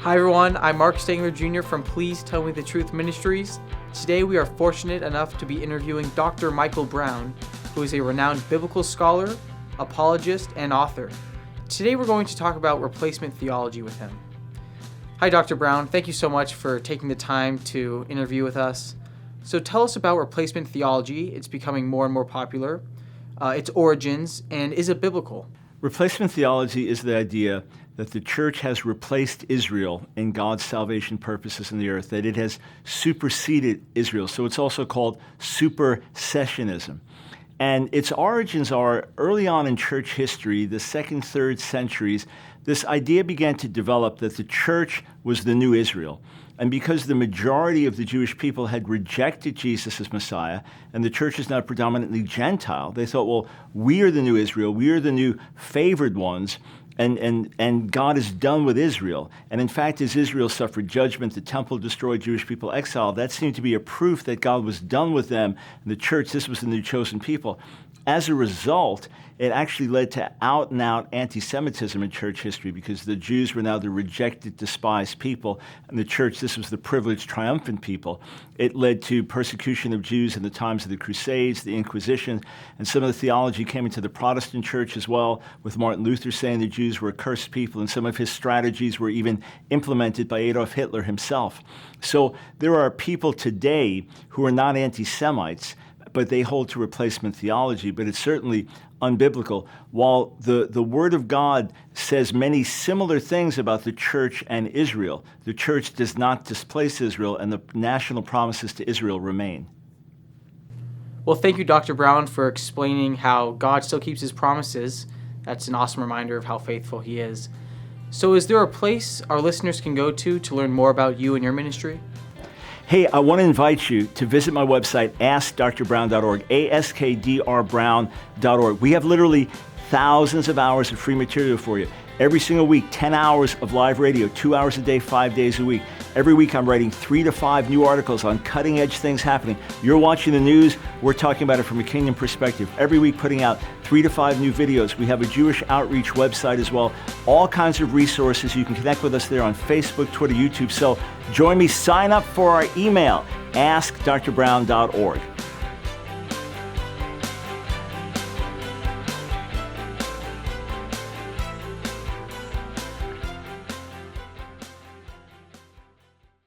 Hi everyone, I'm Mark Stangler Jr. from Please Tell Me the Truth Ministries. Today we are fortunate enough to be interviewing Dr. Michael Brown, who is a renowned biblical scholar, apologist, and author. Today we're going to talk about replacement theology with him. Hi Dr. Brown, thank you so much for taking the time to interview with us. So tell us about replacement theology. It's becoming more and more popular, its origins, and is it biblical? Replacement theology is the idea that the church has replaced Israel in God's salvation purposes in the earth, that it has superseded Israel. So it's also called supersessionism. And its origins are early on in church history, the 2nd, 3rd centuries. This idea began to develop that the church was the new Israel. And because the majority of the Jewish people had rejected Jesus as Messiah, and the church is now predominantly Gentile, they thought, well, we are the new Israel, we are the new favored ones, and God is done with Israel. And in fact, as Israel suffered judgment, the temple destroyed, Jewish people exiled, that seemed to be a proof that God was done with them. And the church, this was the new chosen people. As a result, it actually led to out-and-out anti-Semitism in church history because the Jews were now the rejected, despised people, and the church, this was the privileged, triumphant people. It led to persecution of Jews in the times of the Crusades, the Inquisition, and some of the theology came into the Protestant church as well, with Martin Luther saying the Jews were a cursed people, and some of his strategies were even implemented by Adolf Hitler himself. So there are people today who are not anti-Semites, but they hold to replacement theology, but it's certainly unbiblical. While the Word of God says many similar things about the church and Israel, the church does not displace Israel, and the national promises to Israel remain. Well, thank you, Dr. Brown, for explaining how God still keeps his promises. That's an awesome reminder of how faithful he is. So is there a place our listeners can go to learn more about you and your ministry? Hey, I want to invite you to visit my website, askdrbrown.org, askdrbrown.org. We have literally thousands of hours of free material for you. Every single week, 10 hours of live radio, 2 hours a day, 5 days a week. Every week I'm writing 3 to 5 new articles on cutting edge things happening. You're watching the news, we're talking about it from a kingdom perspective. Every week putting out 3 to 5 new videos. We have a Jewish outreach website as well. All kinds of resources. You can connect with us there on Facebook, Twitter, YouTube. So join me, sign up for our email, askdrbrown.org.